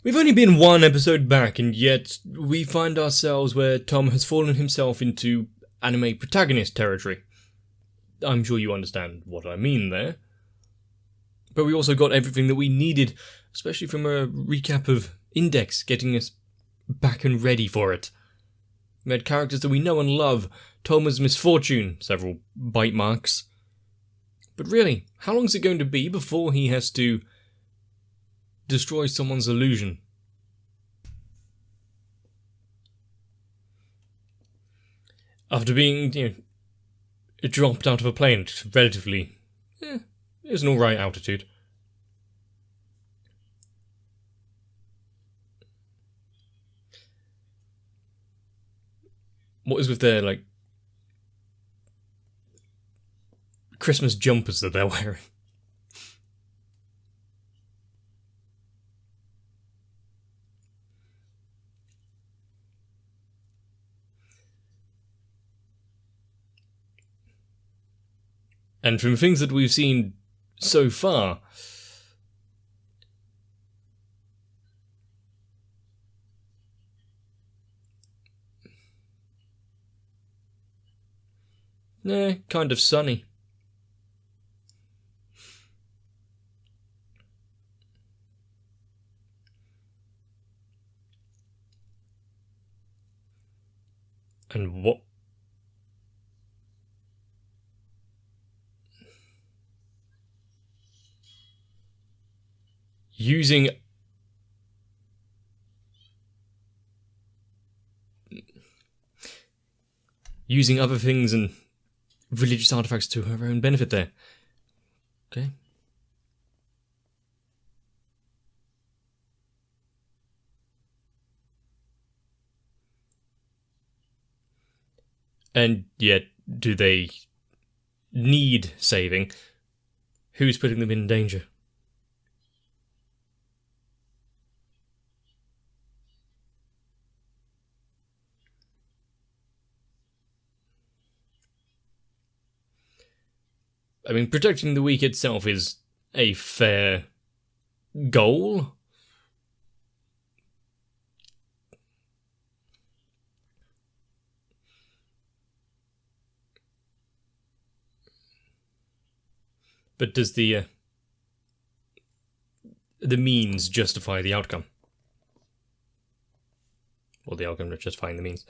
We've only been one episode back, and yet we find ourselves where Tom has fallen himself into anime protagonist territory. I'm sure you understand what I mean there. But we also got everything that we needed, especially from a recap of Index, getting us back and ready for it. We had characters that we know and love, Toma's misfortune, several bite marks. But really, how long is it going to be before he has to destroy someone's illusion? After being, dropped out of a plane at relatively, it was an alright altitude. What is with their, Christmas jumpers that they're wearing? And from things that we've seen so far, kind of sunny. And what? Using other things and religious artifacts to her own benefit there. Okay. And yet, do they need saving? Who's putting them in danger? I mean, protecting the weak itself is a fair goal. But does the means justify the outcome? Or the outcome justifying the means?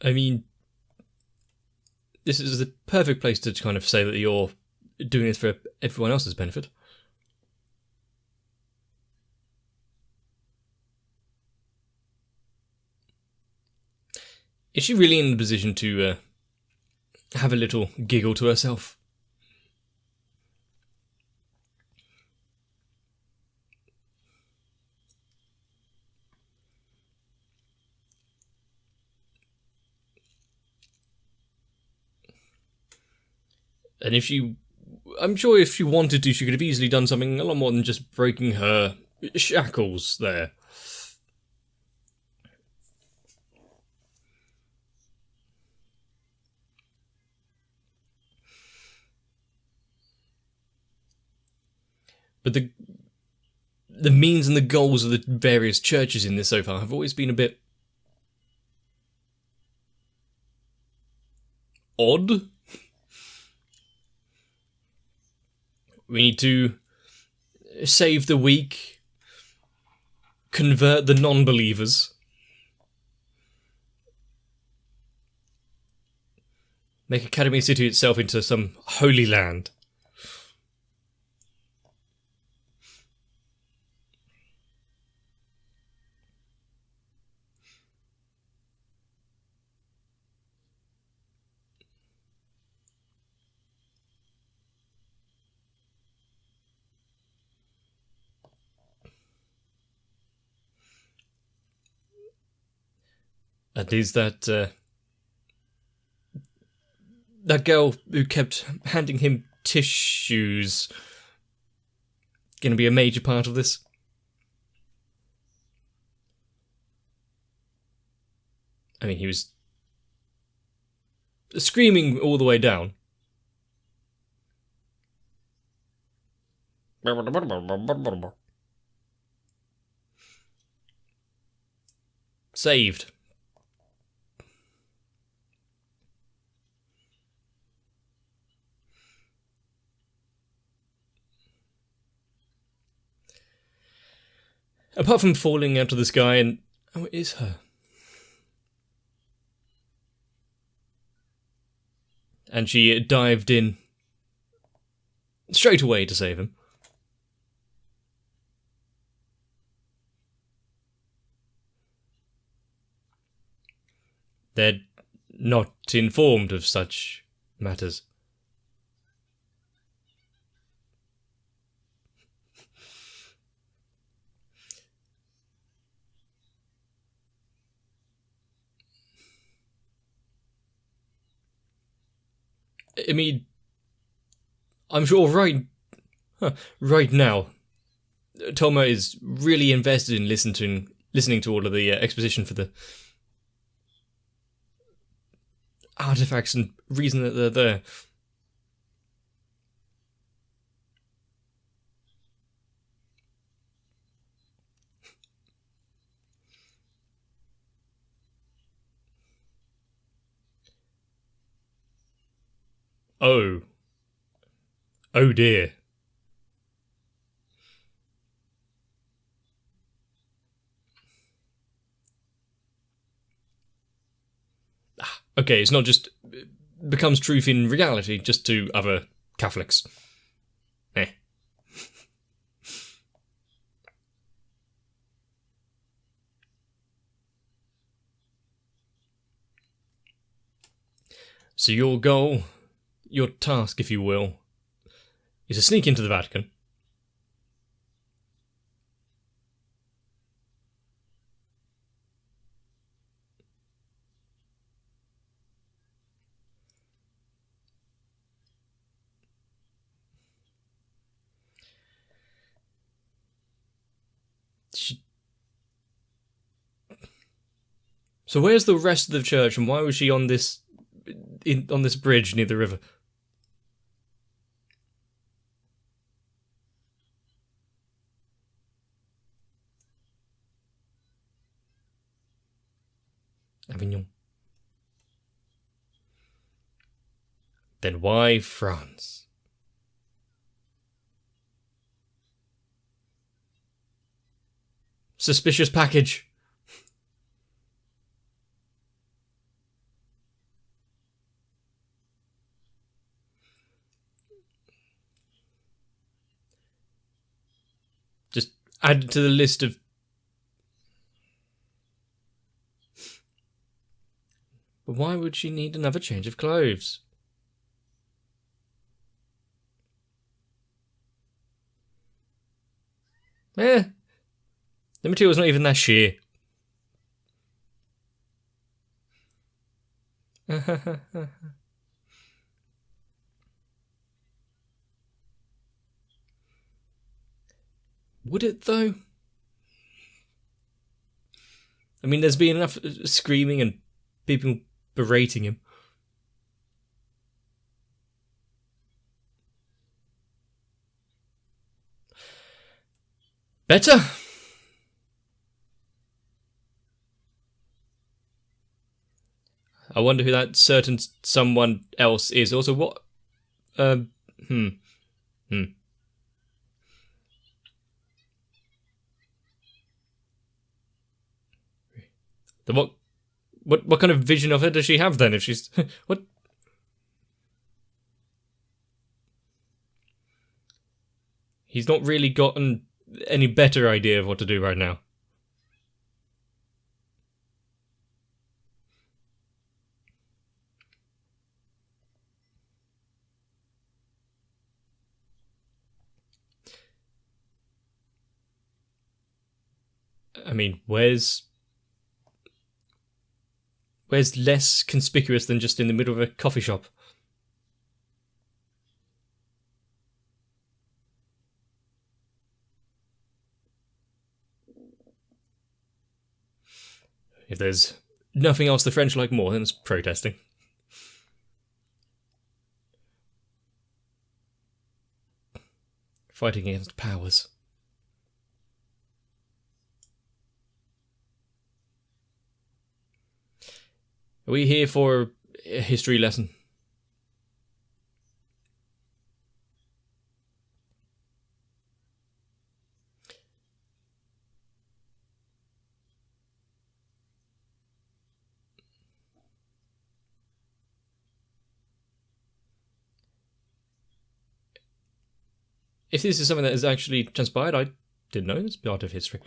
I mean, this is the perfect place to kind of say that you're doing this for everyone else's benefit. Is she really in the position to have a little giggle to herself? And I'm sure if she wanted to, she could have easily done something a lot more than just breaking her shackles there. But the means and the goals of the various churches in this so far have always been a bit odd. We need to save the weak, convert the non-believers, make Academy City itself into some holy land. And is that girl who kept handing him tissues going to be a major part of this. I mean, he was screaming all the way down. Saved. Apart from falling out of the sky and... Oh, it is her. And she dived in straight away to save him. They're not informed of such matters. I mean, I'm sure right now, Toma is really invested in listening to all of the exposition for the artifacts and reason that they're there. Oh. Oh dear. Okay, it's not just becomes truth in reality just to other Catholics. So your goal, your task, if you will, is to sneak into the Vatican. So where's the rest of the church, and why was she on this bridge near the river? Avignon. Then why France? Suspicious package. Just add it to the list of... But why would she need another change of clothes? The material's not even that sheer. Would it, though? I mean, there's been enough screaming and people berating him. Better? I wonder who that certain someone else is. Also, what... The what kind of vision of her does she have then? If she's what? He's not really gotten any better idea of what to do right now. I mean, where's less conspicuous than just in the middle of a coffee shop? If there's nothing else the French like more, then it's protesting. Fighting against powers. Are we here for a history lesson? If this is something that has actually transpired, I didn't know this part of history.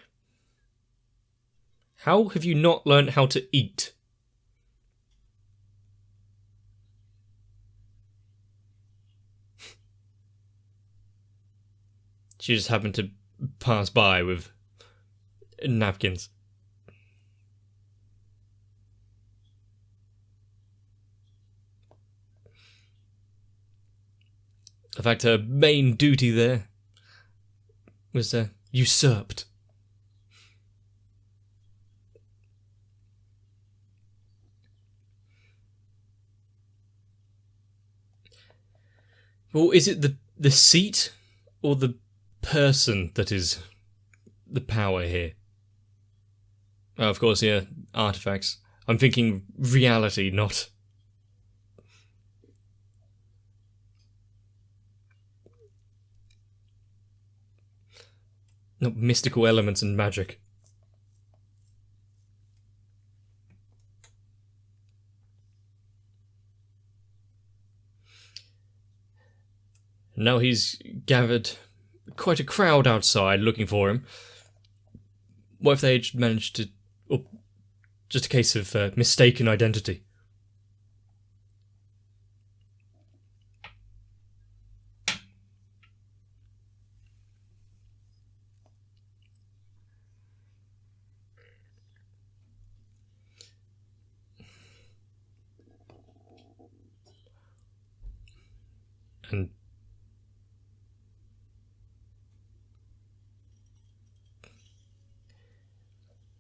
How have you not learned how to eat? She just happened to pass by with napkins. In fact, her main duty there was usurped. Well, is it the seat or the person that is the power here? Oh, of course, yeah, artifacts. I'm thinking reality, not... not mystical elements and magic. Now he's gathered quite a crowd outside looking for him. What if they had managed to... or just a case of mistaken identity? And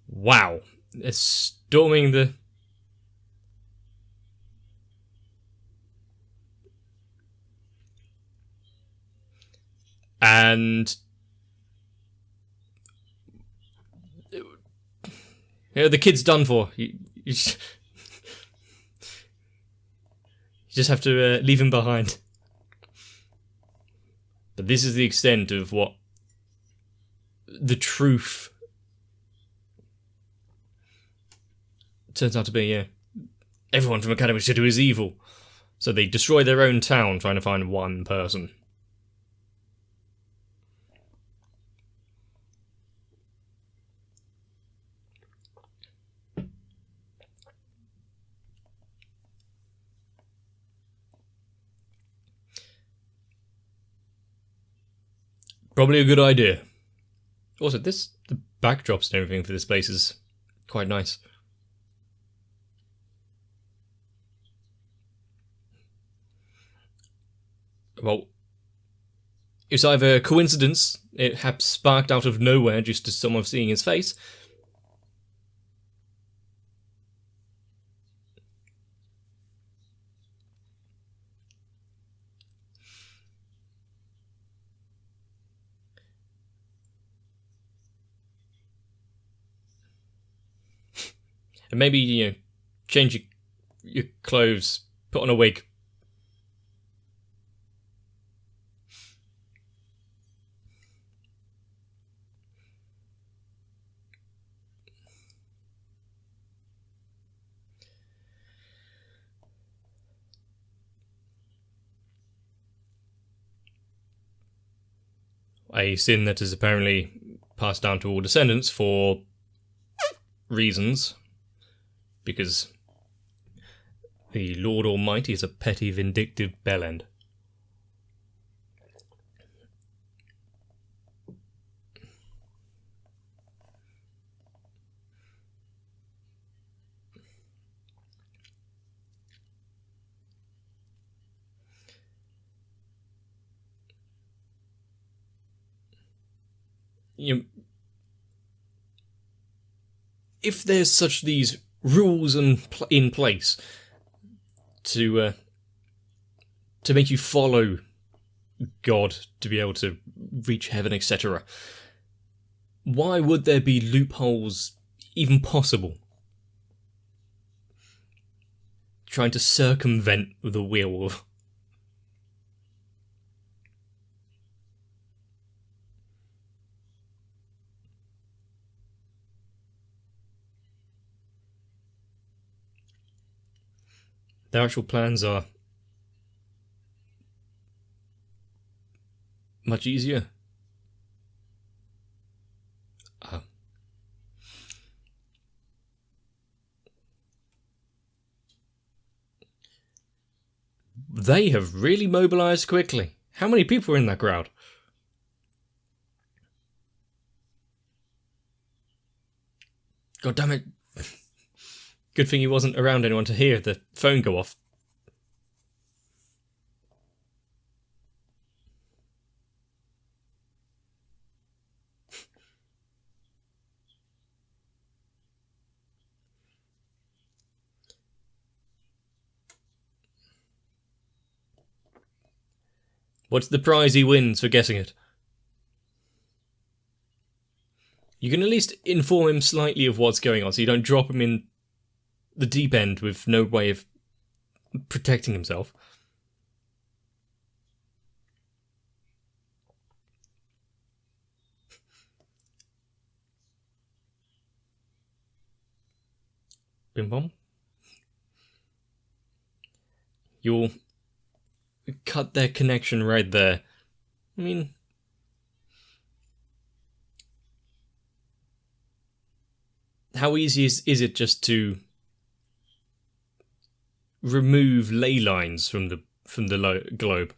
wow, it's storming the... and... yeah, the kid's done for. You just have to leave him behind. But this is the extent of what the truth turns out to be, yeah. Everyone from Academy City is evil. So they destroy their own town trying to find one person. Probably a good idea. Also, the backdrops and everything for this place is quite nice. Well, it's either a coincidence, it had sparked out of nowhere just as someone seeing his face, and maybe, you know, change your clothes, put on a wig. A sin that is apparently passed down to all descendants for reasons, because the Lord Almighty is a petty, vindictive bellend. if there's such these rules in place to make you follow God to be able to reach heaven, etc., why would there be loopholes even possible? Trying to circumvent the will. Their actual plans are much easier. They have really mobilised quickly. How many people are in that crowd? God damn it. Good thing he wasn't around anyone to hear the phone go off. What's the prize he wins for guessing it? You can at least inform him slightly of what's going on, so you don't drop him in the deep end with no way of protecting himself. Bim bom. You'll cut their connection right there. I mean, how easy is it just to remove ley lines from the globe?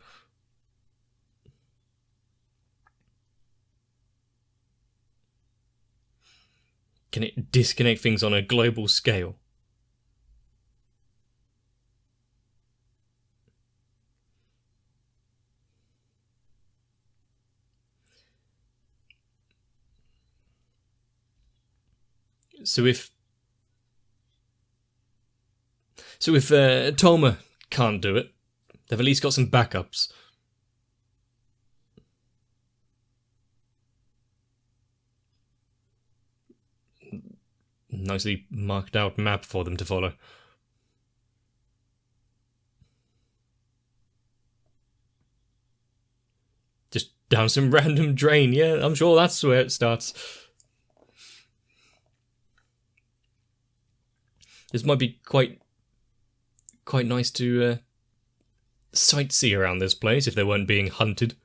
Can it disconnect things on a global scale? So if Toma can't do it, they've at least got some backups. Nicely marked out map for them to follow. Just down some random drain, yeah, I'm sure that's where it starts. This might be quite nice to sightsee around this place if they weren't being hunted.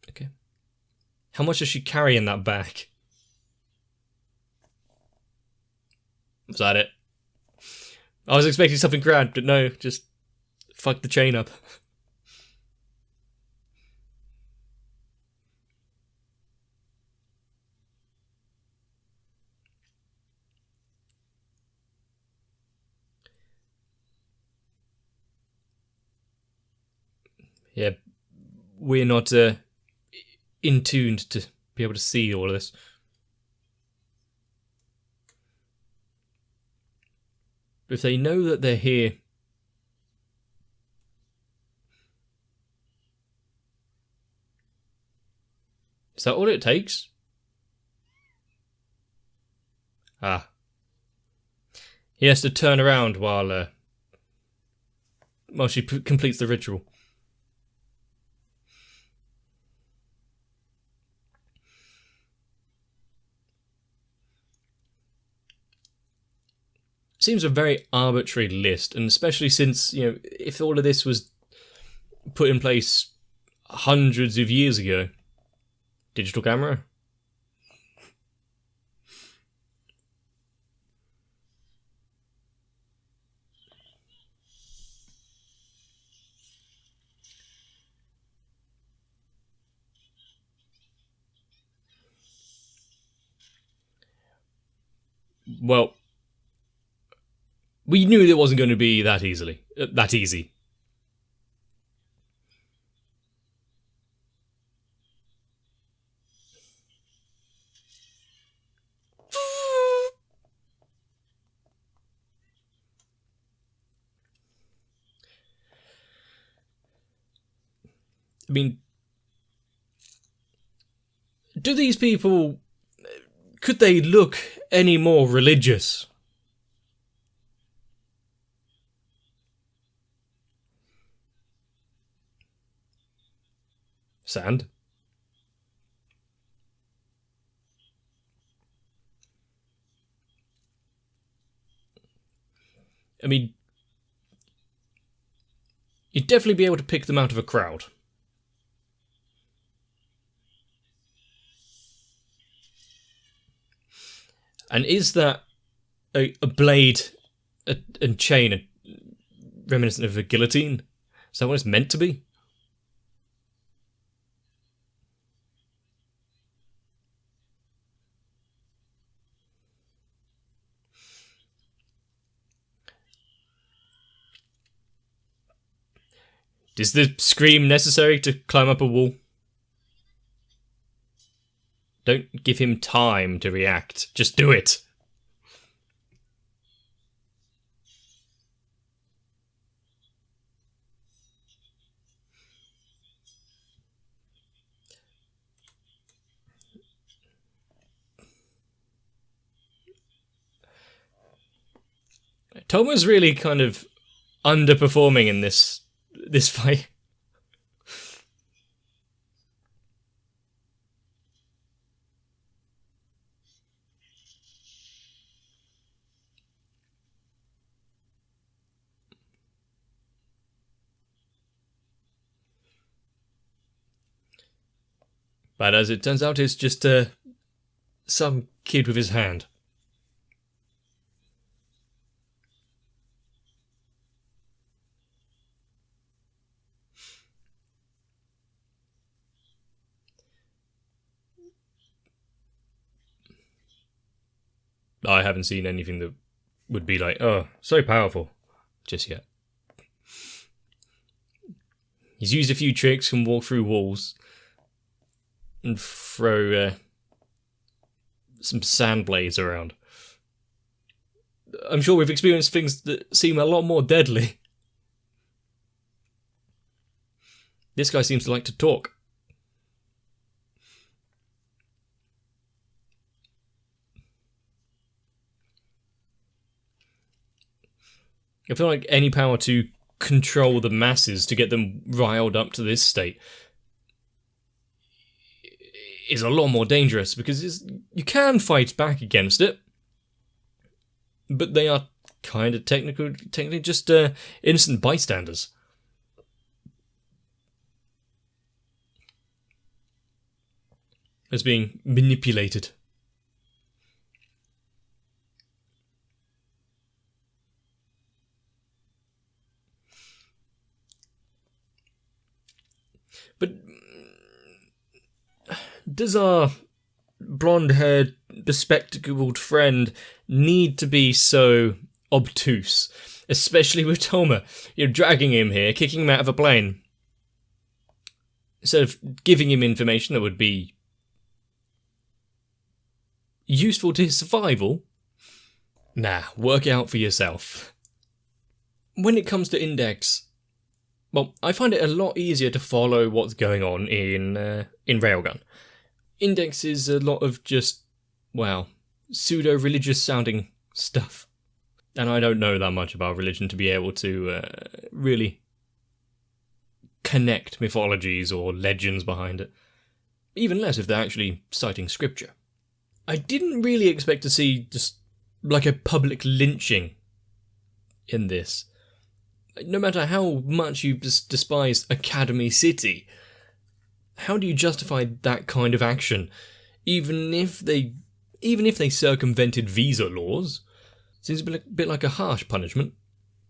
Okay. How much does she carry in that bag? Was that it? I was expecting something grand, but no, just fuck the chain up. Yeah, we're not in tuned to be able to see all of this. But if they know that they're here, is that all it takes? Ah. He has to turn around while she completes the ritual. Seems a very arbitrary list, and especially since, you know, if all of this was put in place hundreds of years ago. Digital camera? Well, we knew it wasn't going to be that easy. I mean, do these people... could they look any more religious? Sand? I mean, you'd definitely be able to pick them out of a crowd. And is that a blade and chain reminiscent of a guillotine? Is that what it's meant to be? Is the scream necessary to climb up a wall? Don't give him time to react. Just do it. Toma's really kind of underperforming in this fight. But as it turns out, it's just some kid with his hand. I haven't seen anything that would be like, oh, so powerful, just yet. He's used a few tricks, can walk through walls, and throw some sand blades around. I'm sure we've experienced things that seem a lot more deadly. This guy seems to like to talk. I feel like any power to control the masses, to get them riled up to this state, is a lot more dangerous, because you can fight back against it, but they are kind of technically just innocent bystanders. As being manipulated. But does our blonde-haired, bespectacled friend need to be so obtuse? Especially with Toma. You're dragging him here, kicking him out of a plane. Instead of giving him information that would be useful to his survival? Nah, work it out for yourself. When it comes to Index, well, I find it a lot easier to follow what's going on in Railgun. Index is a lot of just, well, pseudo-religious sounding stuff. And I don't know that much about religion to be able to really connect mythologies or legends behind it. Even less if they're actually citing scripture. I didn't really expect to see just like a public lynching in this. No matter how much you despise Academy City, how do you justify that kind of action? Even if they circumvented visa laws, seems a bit like a harsh punishment.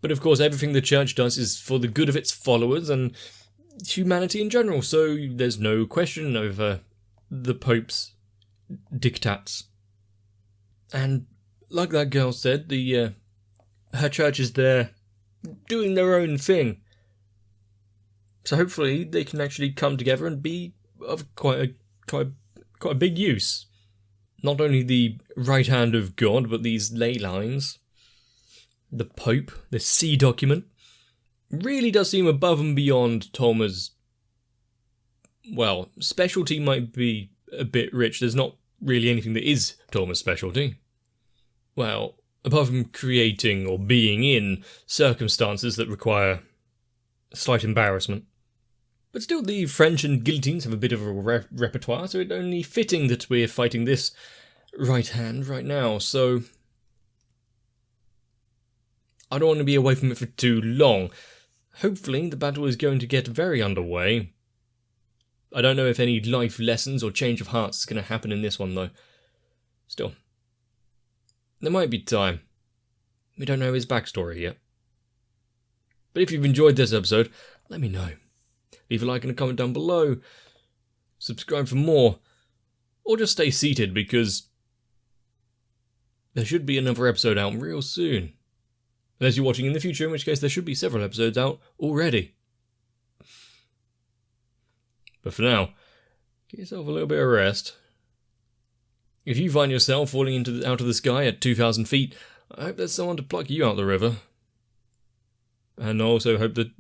But of course, everything the church does is for the good of its followers and humanity in general, so there's no question over the Pope's diktats. And like that girl said, her church is there doing their own thing. So hopefully they can actually come together and be of quite a big use. Not only the right hand of God, but these ley lines, the Pope, the C document, really does seem above and beyond Toma's Well, specialty might be a bit rich. There's not really anything that is Torma's specialty. Well, apart from creating or being in circumstances that require slight embarrassment. But still, the French and guillotines have a bit of a repertoire, so it's only fitting that we're fighting this right hand right now, so I don't want to be away from it for too long. Hopefully, the battle is going to get very underway. I don't know if any life lessons or change of hearts is going to happen in this one, though. Still, there might be time. We don't know his backstory yet. But if you've enjoyed this episode, let me know. Leave a like and a comment down below. Subscribe for more. Or just stay seated, because there should be another episode out real soon. Unless you're watching in the future, in which case there should be several episodes out already. But for now, get yourself a little bit of rest. If you find yourself falling out of the sky at 2,000 feet, I hope there's someone to pluck you out of the river. And I also hope that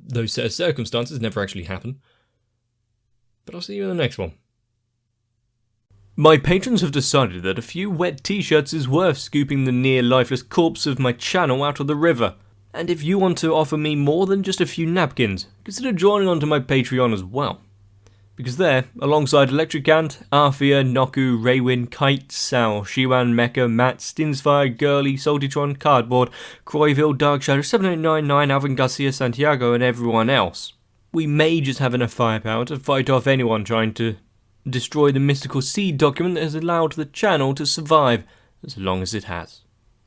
those set of circumstances never actually happen. But I'll see you in the next one. My patrons have decided that a few wet t-shirts is worth scooping the near lifeless corpse of my channel out of the river. And if you want to offer me more than just a few napkins, consider joining onto my Patreon as well. Because there, alongside Electric Ant, Arthea, Noku, Raywin, Kite, Sal, Shiwan, Mecha, Matt, Stinsfire, Girly, Saltytron, Cardboard, Croyville, Darkshadow, 7899, Alvin Garcia, Santiago, and everyone else, we may just have enough firepower to fight off anyone trying to destroy the mystical seed document that has allowed the channel to survive as long as it has.